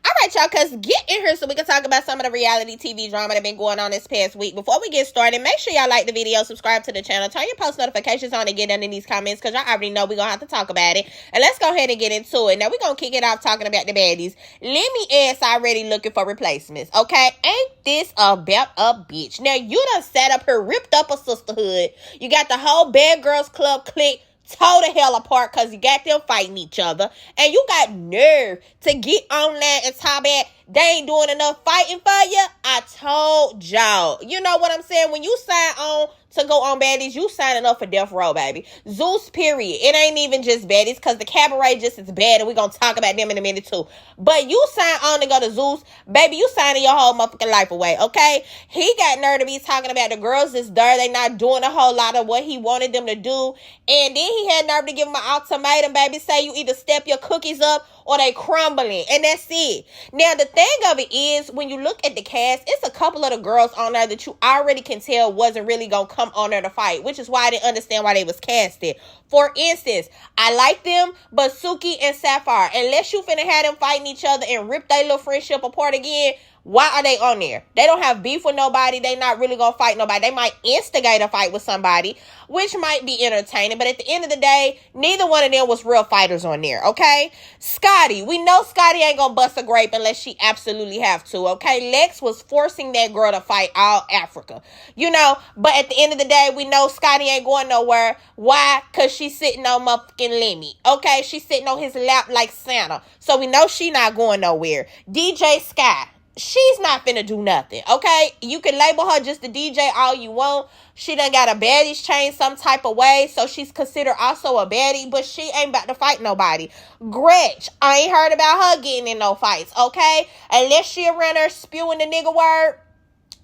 All right, y'all, because get in here so we can talk about some of the reality TV drama that been going on this past week. Before we get started, make sure y'all like the video, subscribe to the channel, turn your post notifications on, and get under these comments because y'all already know we're going to have to talk about it. And let's go ahead and get into it. Now, we're going to kick it off talking about the baddies. Lemmy ass already looking for replacements, okay? Ain't this about a bitch? Now, you done sat up here, ripped up a sisterhood. You got the whole Bad Girls Club clique tore the hell apart because you got them fighting each other. And you got nerve to get on there and talk about they ain't doing enough fighting for you. I told y'all. You know what I'm saying? When you sign on to go on Baddies, you signing up for death row, baby. Zeus, period. It ain't even just Baddies because the Cabaret just is bad and we're going to talk about them in a minute too. But you sign on to go to Zeus, baby, you signing your whole motherfucking life away, okay? He got nerve to be talking about the girls is there. They not doing a whole lot of what he wanted them to do. And then he had nerve to give them an ultimatum, baby. Say you either step your cookies up or they crumbling. And that's it. Now, the thing of it is, when you look at the cast, it's a couple of the girls on there that you already can tell wasn't really going to come on there to fight, which is why I didn't understand why they was casted. For instance, I like them, but Suki and Sapphire, unless you finna have them fighting each other and rip their little friendship apart again, why are they on there? They don't have beef with nobody. They not really gonna fight nobody. They might instigate a fight with somebody, which might be entertaining. But at the end of the day, neither one of them was real fighters on there, okay? Scotty, we know Scotty ain't gonna bust a grape unless she absolutely have to, okay? Lex was forcing that girl to fight all Africa, you know? But at the end of the day, we know Scotty ain't going nowhere. Why? Because she's sitting on motherfucking Lemmy, okay? She's sitting on his lap like Santa. So we know she not going nowhere. DJ Sky, she's not finna do nothing, okay? You can label her just the DJ all you want. She done got a baddies chain some type of way, so she's considered also a baddie, but she ain't about to fight nobody. Gretch, I ain't heard about her getting in no fights, okay? Unless she around her spewing the nigga word,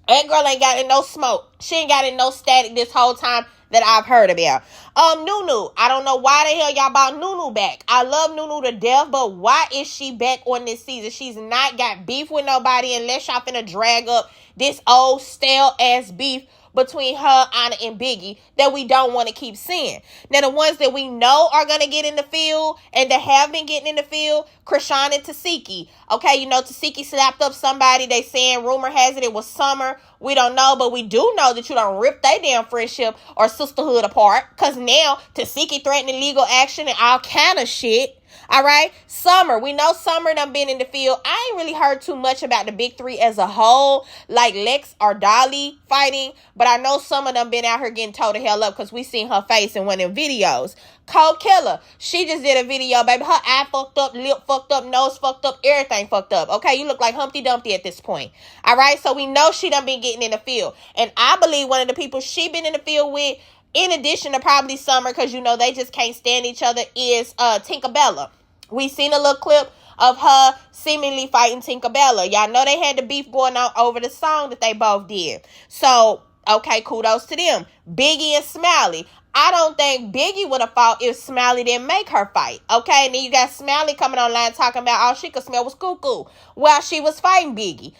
that girl ain't got in no smoke. She ain't got in no static this whole time that I've heard about. Nunu, I don't know why the hell y'all brought Nunu back. I love Nunu to death, but why is she back on this season? She's not got beef with nobody unless y'all finna drag up this old stale ass beef between her, Anna, and Biggie that we don't want to keep seeing. Now, the ones that we know are going to get in the field and that have been getting in the field, Chrisean and Tesehki. Okay, you know, Tesehki slapped up somebody. They saying, rumor has it was Summer. We don't know, but we do know that you don't rip their damn friendship or sisterhood apart because now Tesehki threatening legal action and all kind of shit. All right, Summer. We know Summer done been in the field. I ain't really heard too much about the big three as a whole, like Lex or Dolly fighting, but I know Summer done been out here getting told the hell up because we seen her face in one of them videos. Cold Killer, she just did a video, baby. Her eye fucked up, lip fucked up, nose fucked up, everything fucked up. Okay, you look like Humpty Dumpty at this point. All right, so we know she done been getting in the field, and I believe one of the people she been in the field with, in addition to probably Summer, because you know they just can't stand each other, is Tinkerbella. We seen a little clip of her seemingly fighting Tinkerbella. Y'all know they had the beef going on over the song that they both did. So, okay, kudos to them. Biggie and Smiley. I don't think Biggie would have fought if Smiley didn't make her fight. Okay, and then you got Smiley coming online talking about all she could smell was cuckoo while she was fighting Biggie.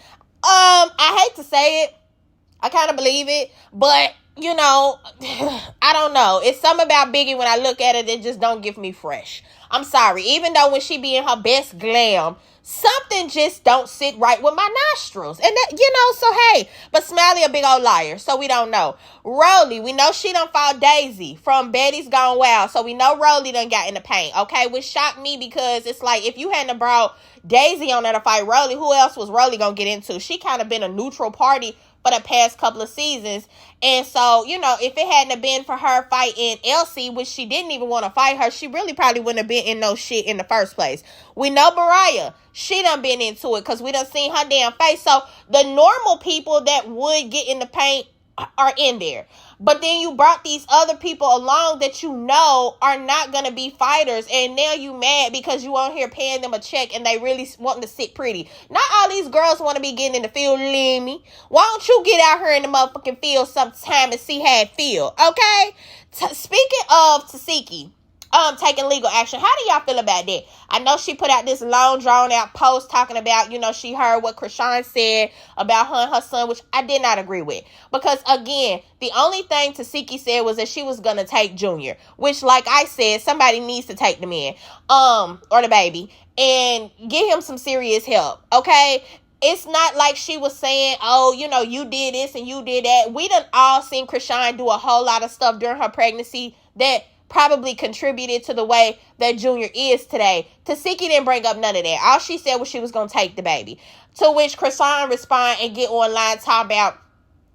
I hate to say it. I kind of believe it, but you know, I don't know. It's something about Biggie when I look at it that just don't give me fresh. I'm sorry. Even though when she be in her best glam, something just don't sit right with my nostrils. And that, you know, so hey, but Smiley a big old liar, so we don't know. Rollie, we know she done fought Daisy from Baddies Gone Wild, so we know Rollie done got in the paint, okay? Which shocked me because it's like, if you hadn't brought Daisy on there to fight Rollie, who else was Rollie gonna get into? She kind of been a neutral party for the past couple of seasons. And so, you know, if it hadn't have been for her fighting Elsie, which she didn't even want to fight her, she really probably wouldn't have been in no shit in the first place. We know Mariah, she done been into it because we done seen her damn face. So the normal people that would get in the paint are in there. But then you brought these other people along that you know are not going to be fighters. And now you mad because you on here paying them a check and they really wanting to sit pretty. Not all these girls want to be getting in the field, Lemmy. Why don't you get out here in the motherfucking field sometime and see how it feel, okay? Speaking of Tesehki, taking legal action. How do y'all feel about that? I know she put out this long drawn out post talking about, she heard what Chrisean said about her and her son, which I did not agree with. Because again, the only thing Tesehki said was that she was gonna take Junior, which, like I said, somebody needs to take the man, or the baby, and get him some serious help. Okay? It's not like she was saying, oh, you did this and you did that. We done all seen Chrisean do a whole lot of stuff during her pregnancy that probably contributed to the way that Junior is today. Tesehki didn't bring up none of that. All she said was she was going to take the baby. To which Chrisean respond and get online talking about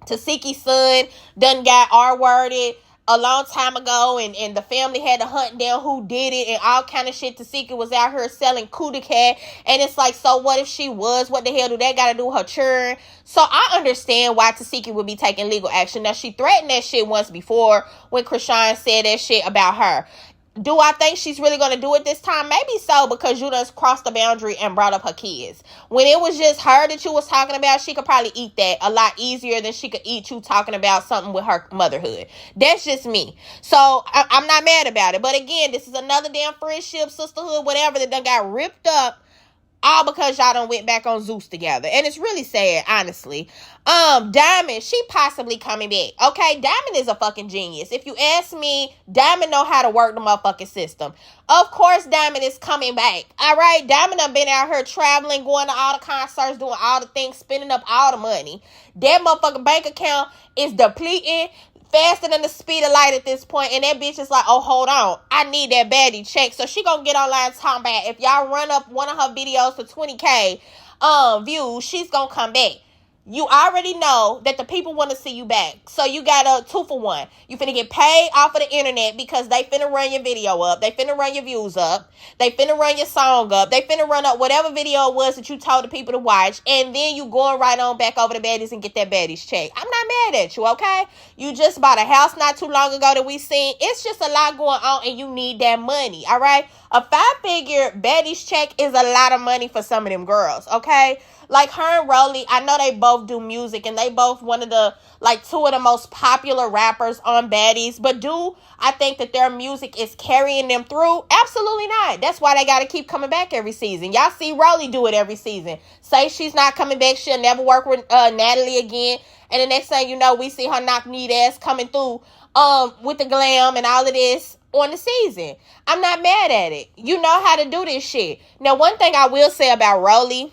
Tesehki's son done got R-worded a long time ago, and the family had to hunt down who did it and all kind of shit. Tesehki was out here selling cootie cat, and it's like, so what if she was? What the hell do that got to do with her children? So I understand why Tesehki would be taking legal action. Now, she threatened that shit once before when Chrisean said that shit about her. Do I think she's really going to do it this time? Maybe so, because you done crossed the boundary and brought up her kids. When it was just her that you was talking about, she could probably eat that a lot easier than she could eat you talking about something with her motherhood. That's just me. So I'm not mad about it. But again, this is another damn friendship, sisterhood, whatever, that done got ripped up. All because y'all done went back on Zeus together. And it's really sad, honestly. Diamond, she possibly coming back. Okay, Diamond is a fucking genius. If you ask me, Diamond know how to work the motherfucking system. Of course, Diamond is coming back. All right, Diamond done been out here traveling, going to all the concerts, doing all the things, spending up all the money. That motherfucking bank account is depleting faster than the speed of light at this point, and that bitch is like, oh, hold on, I need that baddie check. So she gonna get online talking about, if y'all run up one of her videos for 20K views, she's gonna come back. You already know that the people want to see you back. So you got a 2-for-1. You finna get paid off of the internet because they finna run your video up. They finna run your views up. They finna run your song up. They finna run up whatever video it was that you told the people to watch. And then you going right on back over to Baddies and get that Baddies check. I'm not mad at you, okay? You just bought a house not too long ago that we seen. It's just a lot going on and you need that money, all right? A 5-figure Baddies check is a lot of money for some of them girls, okay? Like her and Rollie, I know they both do music and they both one of the, like, 2 of the most popular rappers on Baddies. But do I think that their music is carrying them through? Absolutely not. That's why they got to keep coming back every season. Y'all see Rollie do it every season. Say she's not coming back. She'll never work with Natalie again. And the next thing you know, we see her knock neat ass coming through with the glam and all of this on the season. I'm not mad at it. You know how to do this shit. Now, one thing I will say about Rollie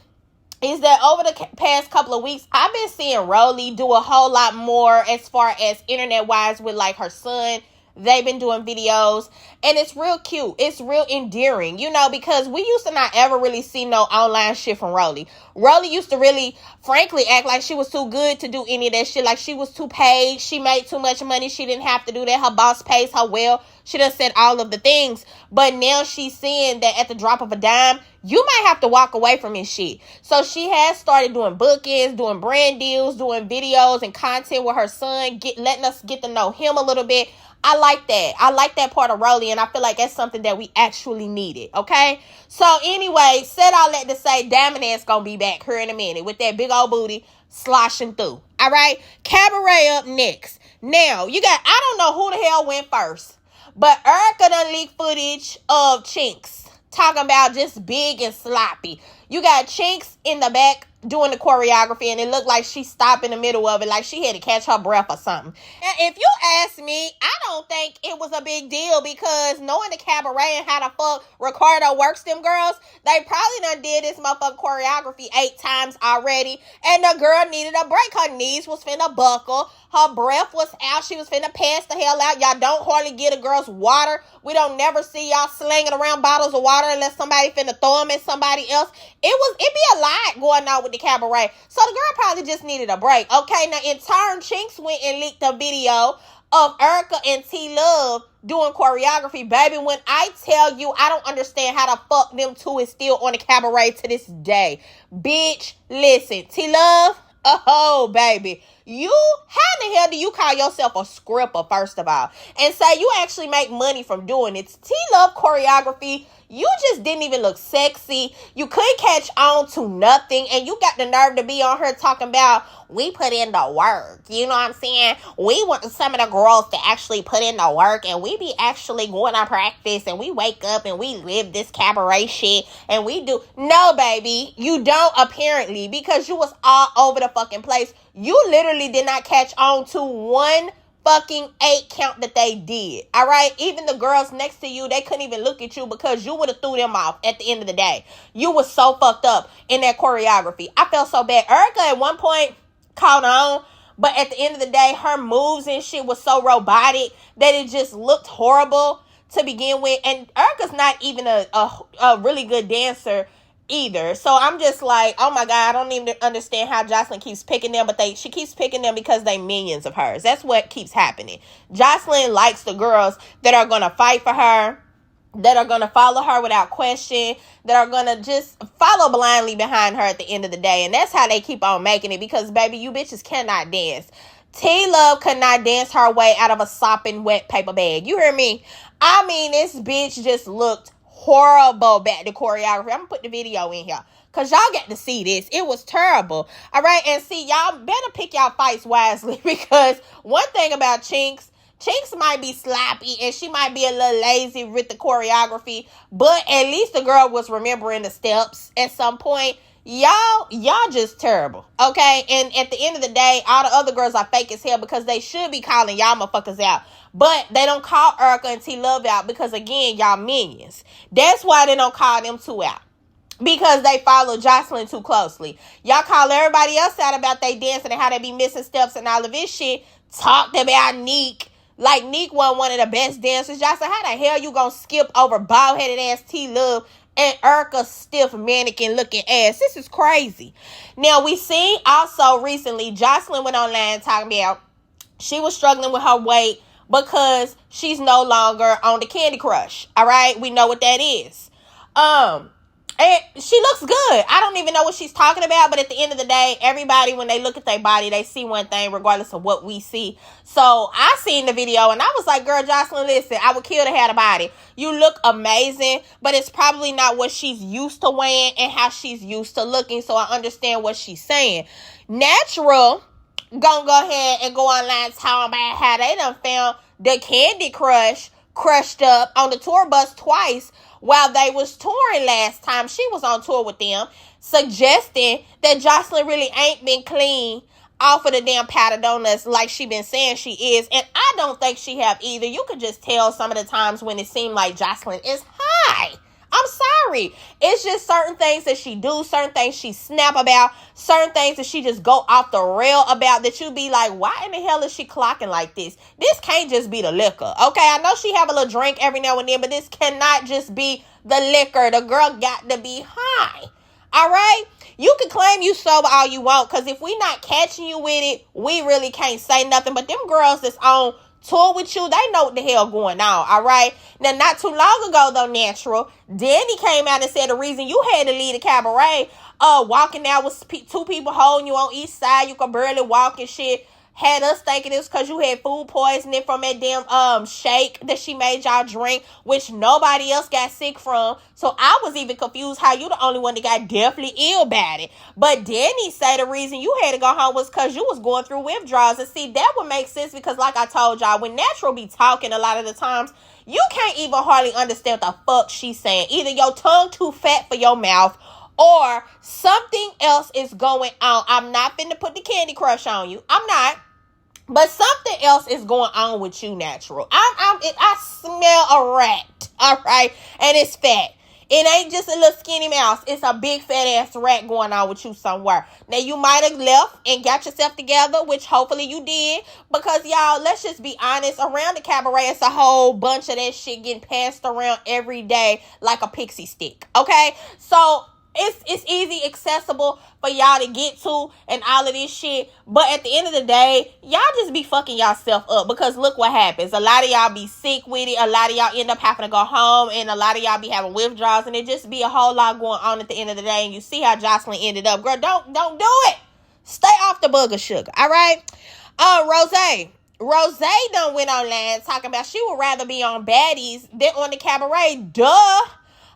is that over the past couple of weeks, I've been seeing Rollie do a whole lot more as far as internet-wise with, like, her son. They've been doing videos, and it's real cute. It's real endearing, because we used to not ever really see no online shit from Rollie. Rollie used to really, frankly, act like she was too good to do any of that shit. Like, she was too paid. She made too much money. She didn't have to do that. Her boss pays her well. She done said all of the things. But now she's seeing that at the drop of a dime, you might have to walk away from his shit. So she has started doing bookings, doing brand deals, doing videos and content with her son, letting us get to know him a little bit. I like that. I like that part of Rollie, and I feel like that's something that we actually needed, okay? So anyway, said all that to say, Diamond ass gonna be back here in a minute with that big old booty sloshing through, all right? Cabaret up next. Now, I don't know who the hell went first, but Erica done leaked footage of Chinx talking about just big and sloppy. You got Chinx in the back doing the choreography, and it looked like she stopped in the middle of it, like she had to catch her breath or something. Now, if you ask me, I don't think it was a big deal, because knowing the cabaret and how the fuck Ricardo works them girls, they probably done did this motherfucking choreography 8 times already, and the girl needed a break. Her knees was finna buckle. Her breath was out. She was finna pass the hell out. Y'all don't hardly get a girl's water. We don't never see y'all slinging around bottles of water unless somebody finna throw them at somebody else. It be a lot going on with the cabaret. So the girl probably just needed a break. Okay, now in turn, Chinx went and leaked a video of Erica and Teelove doing choreography. Baby, when I tell you, I don't understand how the fuck them two is still on the cabaret to this day. Bitch, listen, Teelove, oh, baby. How in the hell do you call yourself a scripper, first of all, and say you actually make money from doing it? Teelove choreography, You just didn't even look sexy. You couldn't catch on to nothing. And you got the nerve to be on her talking about, we put in the work. You know what I'm saying? We want some of the girls to actually put in the work, and we be actually going to practice, and we wake up and we live this cabaret shit, and we do. No, baby, you don't, apparently, because you was all over the fucking place. You literally did not catch on to one fucking 8 count that they did. All right? Even the girls next to you, they couldn't even look at you because you would have threw them off at the end of the day. You was so fucked up in that choreography. I felt so bad. Erica at one point caught on, but at the end of the day, her moves and shit was so robotic that it just looked horrible to begin with. And Erica's not even a really good dancer either. So I'm just like, oh my God, I don't even understand how Joseline keeps picking them, but she keeps picking them because they minions of hers. That's what keeps happening. Joseline likes the girls that are going to fight for her, that are going to follow her without question, that are going to just follow blindly behind her at the end of the day. And that's how they keep on making it, because, baby, you bitches cannot dance. Teelove could not dance her way out of a sopping wet paper bag. You hear me? I mean, this bitch just looked horrible back to choreography. I'm going to put the video in here, because y'all get to see this. It was terrible. All right? And see, y'all better pick y'all fights wisely, because one thing about Chinx might be sloppy and she might be a little lazy with the choreography, but at least the girl was remembering the steps at some point. Y'all just terrible, okay? And at the end of the day, all the other girls are fake as hell, because they should be calling y'all motherfuckers out. But they don't call Erica and teelove out because, again, y'all minions. That's why they don't call them two out, because they follow Joseline too closely. Y'all call everybody else out about they dancing and how they be missing steps and all of this shit. Talked about Neek. Like, Neek wasn't one of the best dancers. Y'all said, how the hell you gonna skip over bald-headed ass teelove and Erica's stiff mannequin looking ass? This is crazy. Now, we seen also recently, Joseline went online talking about she was struggling with her weight because she's no longer on the Candy Crush. All right? We know what that is. And she looks good. I don't even know what she's talking about, but at the end of the day, everybody, when they look at their body, they see one thing regardless of what we see. So I seen the video and I was like, girl, Joseline, listen, I would kill to have a body. You look amazing, but it's probably not what she's used to wearing and how she's used to looking. So I understand what she's saying. Natural gonna go ahead and go online talking about how they done found the Candy Crush crushed up on the tour bus twice while they was touring last time she was on tour with them, suggesting that Joseline really ain't been clean off of the damn powder donuts like she been saying she is. And I don't think she have either. You could just tell some of the times when it seemed like Joseline is high. I'm sorry. It's just certain things that she do, certain things she snap about, certain things that she just go off the rail about that you be like, why in the hell is she clocking like this? This can't just be the liquor. Okay, I know she have a little drink every now and then, but this cannot just be the liquor. The girl got to be high. All right? You can claim you sober all you want, because if we not catching you with it, we really can't say nothing. But them girls that's on tour with you, they know what the hell going on, all right? Now, not too long ago, though, Natural, Dani came out and said the reason you had to leave the cabaret, walking out with two people holding you on each side, you could barely walk and shit, had us thinking it was because you had food poisoning from that damn shake that she made y'all drink, which nobody else got sick from. So I was even confused how you the only one that got deathly ill about it. But Dani said the reason you had to go home was because you was going through withdrawals. And see, that would make sense, because like I told y'all, when Natural be talking a lot of the times, you can't even hardly understand what the fuck she's saying. Either your tongue too fat for your mouth, or something else is going on. I'm not finna put the Candy Crush on you. I'm not. But something else is going on with you, Natural. I smell a rat, all right? And it's fat. It ain't just a little skinny mouse. It's a big fat ass rat going on with you somewhere. Now, you might have left and got yourself together, which hopefully you did. Because, y'all, let's just be honest. Around the cabaret, it's a whole bunch of that shit getting passed around every day like a pixie stick, okay? So it's easy, accessible for y'all to get to and all of this shit. But at the end of the day, y'all just be fucking yourself up, because look what happens. A lot of y'all be sick with it. A lot of y'all end up having to go home, and a lot of y'all be having withdrawals, and it just be a whole lot going on at the end of the day. And you see how Joseline ended up. Girl, don't do it. Stay off the booger sugar, all right? Rose done went online talking about she would rather be on Baddies than on the cabaret. Duh.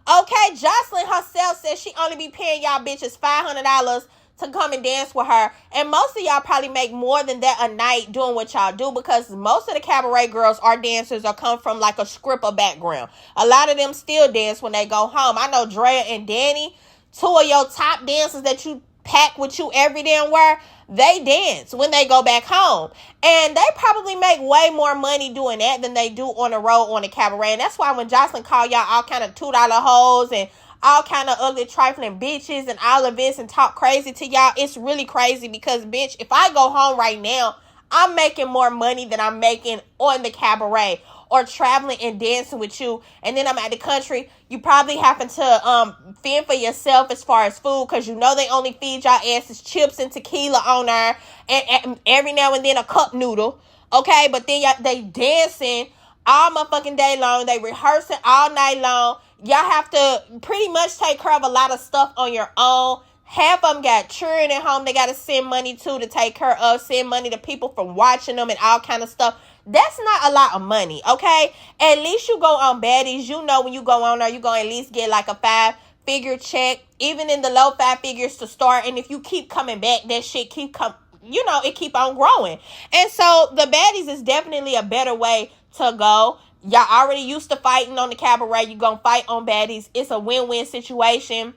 Okay, Joseline herself says she only be paying y'all bitches $500 to come and dance with her. And most of y'all probably make more than that a night doing what y'all do, because most of the cabaret girls are dancers or come from like a stripper background. A lot of them still dance when they go home. I know Drea and Dani, two of your top dancers that you pack with you every damn where, they dance when they go back home. And they probably make way more money doing that than they do on the road on the cabaret. And that's why when Joseline call y'all all kind of $2 hoes and all kind of ugly trifling bitches and all of this and talk crazy to y'all, it's really crazy, because bitch, if I go home right now, I'm making more money than I'm making on the cabaret or traveling and dancing with you. And then I'm at the country, you probably happen to fend for yourself as far as food, because you know they only feed y'all asses chips and tequila on there, and every now and then a cup noodle, okay? But then they dancing all motherfucking day long, they rehearsing all night long. Y'all have to pretty much take care of a lot of stuff on your own. Half of them got children at home they got to send money to take care of, send money to people from watching them and all kind of stuff. That's not a lot of money, okay? At least you go on Baddies. You know when you go on there, you're going to at least get like a 5-figure check, even in the low 5 figures to start. And if you keep coming back, that shit it keep on growing. And so the Baddies is definitely a better way to go. Y'all already used to fighting on the cabaret. You gonna fight on Baddies. It's a win-win situation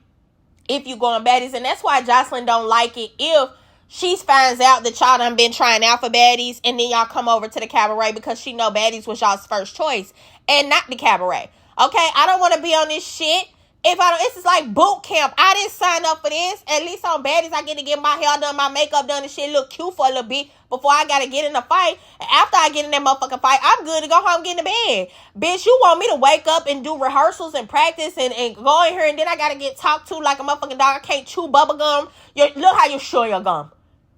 if you go on Baddies. And that's why Joseline don't like it if she finds out that y'all done been trying out for Baddies and then y'all come over to the cabaret, because she know Baddies was y'all's first choice and not the cabaret. Okay, I don't want to be on this shit. This is like boot camp. I didn't sign up for this. At least on Baddies, I get to get my hair done, my makeup done, and shit look cute for a little bit before I got to get in a fight. And after I get in that motherfucking fight, I'm good to go home, get in the bed. Bitch, you want me to wake up and do rehearsals and practice and go in here, and then I got to get talked to like a motherfucking dog. I can't chew bubble gum. Look how you chew your gum.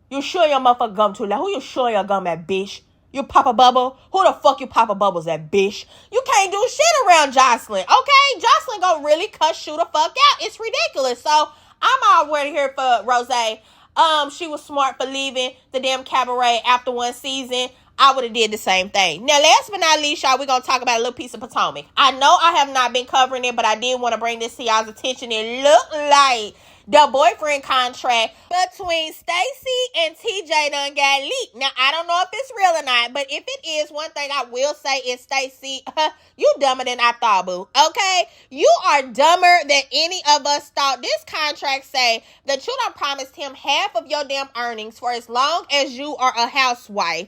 You chew your motherfucking gum too. Like, who you chew your gum at, bitch? You pop a bubble? Who the fuck you pop a bubbles at, bitch? You can't do shit around Joseline, okay? Joseline gonna really cuss you the fuck out. It's ridiculous. So I'm already here for Rose. She was smart for leaving the damn cabaret after one season. I would have did the same thing. Now, last but not least, y'all, we're going to talk about a little piece of Potomac. I know I have not been covering it, but I did want to bring this to y'all's attention. It looked like the boyfriend contract between Stacy and TJ done got leaked. Now, I don't know if it's real or not, but if it is, one thing I will say is, Stacy, you dumber than I thought, boo. Okay? You are dumber than any of us thought. This contract say that you done promised him half of your damn earnings for as long as you are a housewife.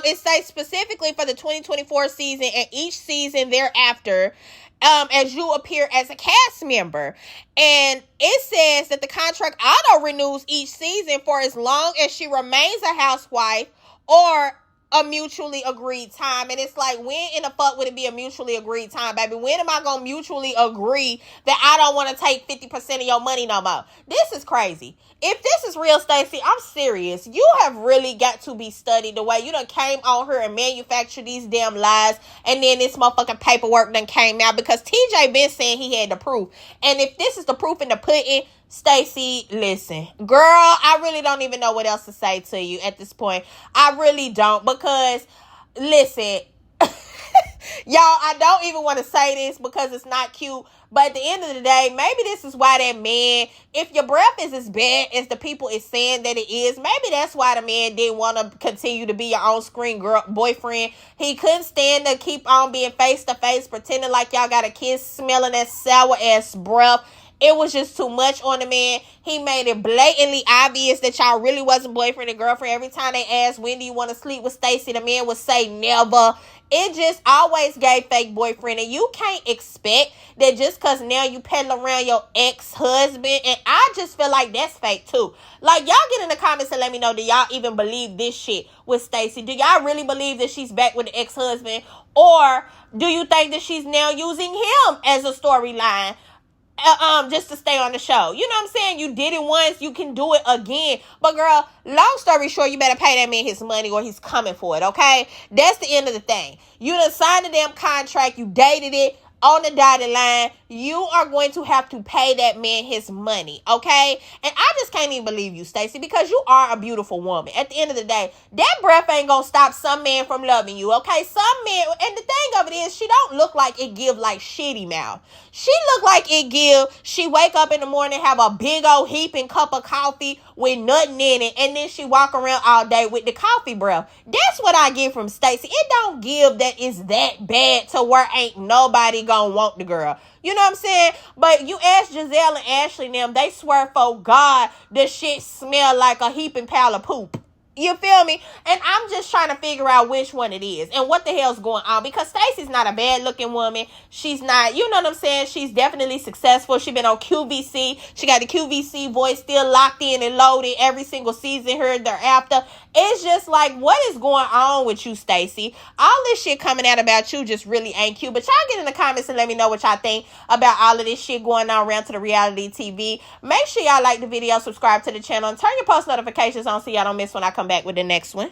It says specifically for the 2024 season and each season thereafter, as you appear as a cast member. And it says that the contract auto-renews each season for as long as she remains a housewife or a mutually agreed time. And it's like, when in the fuck would it be a mutually agreed time, baby? When am I gonna mutually agree that I don't want to take 50% of your money no more? This is crazy. If this is real, Stacey, I'm serious. You have really got to be studied the way you done came on here and manufactured these damn lies, and then this motherfucking paperwork done came out, because TJ been saying he had the proof. And if this is the proof in the pudding, Stacey, listen, girl, I really don't even know what else to say to you at this point. I really don't, because, listen, y'all, I don't even want to say this because it's not cute, but at the end of the day, maybe this is why that man, if your breath is as bad as the people is saying that it is, maybe that's why the man didn't want to continue to be your on-screen boyfriend. He couldn't stand to keep on being face-to-face, pretending like y'all got a kiss, smelling that sour-ass breath. It was just too much on the man. He made it blatantly obvious that y'all really wasn't boyfriend and girlfriend. Every time they asked, when do you want to sleep with Stacey, the man would say never. It just always gave fake boyfriend. And you can't expect that just because now you peddling around your ex-husband. And I just feel like that's fake too. Like, y'all get in the comments and let me know, do y'all even believe this shit with Stacey? Do y'all really believe that she's back with the ex-husband? Or do you think that she's now using him as a storyline? Just to stay on the show. You know what I'm saying? You did it once, you can do it again. But girl, long story short, you better pay that man his money or he's coming for it, okay? That's the end of the thing. You done signed the damn contract, you dated it on the dotted line, you are going to have to pay that man his money, okay? And I just can't even believe you, Stacey, because you are a beautiful woman. At the end of the day, that breath ain't gonna stop some man from loving you, okay? Some men, and the thing of it is, she don't look like it give like shitty mouth. She look like it give, she wake up in the morning, have a big old heaping cup of coffee with nothing in it, and then she walk around all day with the coffee breath. That's what I get from Stacey. It don't give that it's that bad to where ain't nobody gonna want the girl. You know what I'm saying? But you ask Giselle and Ashley and them, they swear for God the shit smell like a heaping pile of poop. You feel me? And I'm just trying to figure out which one it is and what the hell's going on, because Stacey's not a bad looking woman. She's not, you know what I'm saying? She's definitely successful. She been on QVC. She got the QVC voice still locked in and loaded every single season here thereafter. It's just like, what is going on with you, Stacey? All this shit coming out about you just really ain't cute. But y'all get in the comments and let me know what y'all think about all of this shit going on around to the reality TV. Make sure y'all like the video, subscribe to the channel, and turn your post notifications on so y'all don't miss when I come back with the next one.